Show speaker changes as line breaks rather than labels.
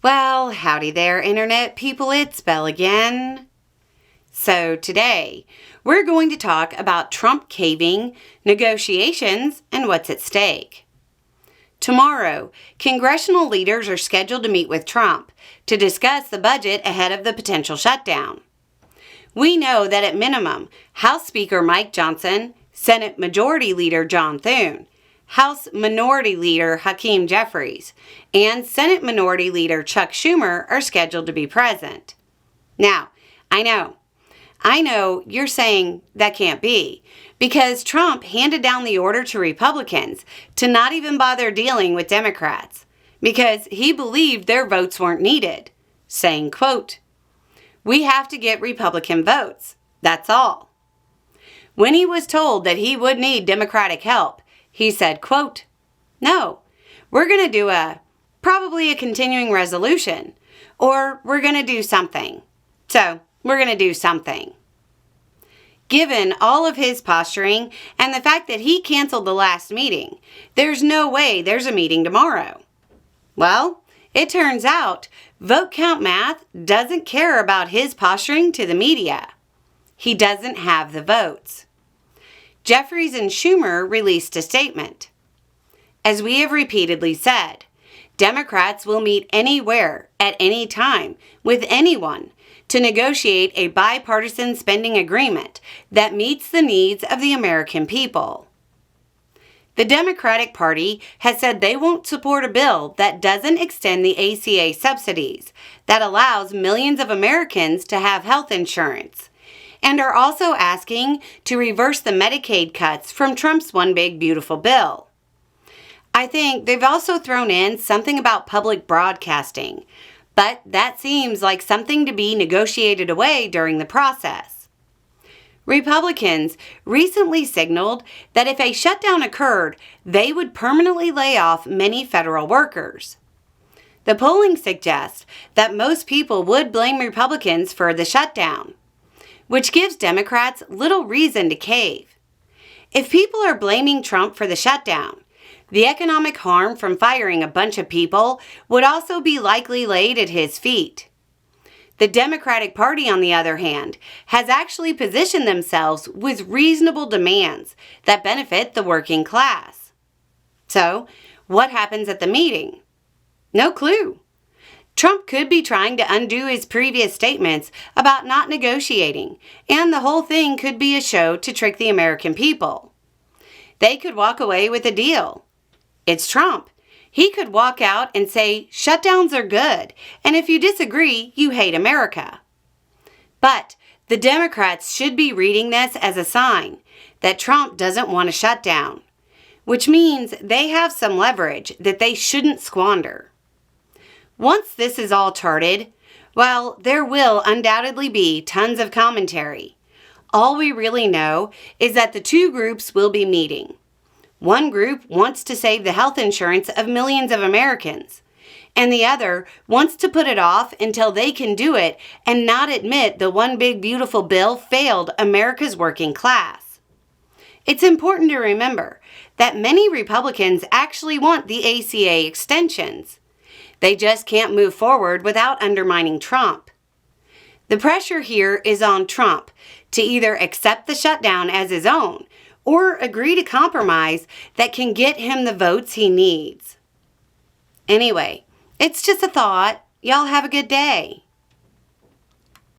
Well, howdy there, Internet people, it's Belle again. So today, we're going to talk about Trump caving, negotiations, and what's at stake. Tomorrow, congressional leaders are scheduled to meet with Trump to discuss the budget ahead of the potential shutdown. We know that at minimum, House Speaker Mike Johnson, Senate Majority Leader John Thune, House Minority Leader Hakeem Jeffries, and Senate Minority Leader Chuck Schumer are scheduled to be present. Now, I know you're saying that can't be, because Trump handed down the order to Republicans to not even bother dealing with Democrats, because he believed their votes weren't needed, saying, quote, "We have to get Republican votes, that's all." When he was told that he would need Democratic help, he said, quote, "No, we're going to do probably a continuing resolution, or we're going to do something. So, we're going to do something." Given all of his posturing and the fact that he canceled the last meeting, there's no way there's a meeting tomorrow. Well, it turns out vote count math doesn't care about his posturing to the media. He doesn't have the votes. Jeffries and Schumer released a statement. As we have repeatedly said, Democrats will meet anywhere, at any time, with anyone to negotiate a bipartisan spending agreement that meets the needs of the American people. The Democratic Party has said they won't support a bill that doesn't extend the ACA subsidies that allows millions of Americans to have health insurance, and are also asking to reverse the Medicaid cuts from Trump's One Big Beautiful Bill. I think they've also thrown in something about public broadcasting, but that seems like something to be negotiated away during the process. Republicans recently signaled that if a shutdown occurred, they would permanently lay off many federal workers. The polling suggests that most people would blame Republicans for the shutdown, which gives Democrats little reason to cave. If people are blaming Trump for the shutdown, the economic harm from firing a bunch of people would also be likely laid at his feet. The Democratic Party, on the other hand, has actually positioned themselves with reasonable demands that benefit the working class. So, what happens at the meeting? No clue. Trump could be trying to undo his previous statements about not negotiating, and the whole thing could be a show to trick the American people. They could walk away with a deal. It's Trump. He could walk out and say, shutdowns are good, and if you disagree, you hate America. But the Democrats should be reading this as a sign that Trump doesn't want a shutdown, which means they have some leverage that they shouldn't squander. Once this is all charted, well, there will undoubtedly be tons of commentary. All we really know is that the two groups will be meeting. One group wants to save the health insurance of millions of Americans, and the other wants to put it off until they can do it and not admit the One Big Beautiful Bill failed America's working class. It's important to remember that many Republicans actually want the ACA extensions. They just can't move forward without undermining Trump. The pressure here is on Trump to either accept the shutdown as his own or agree to compromise that can get him the votes he needs. Anyway, it's just a thought. Y'all have a good day.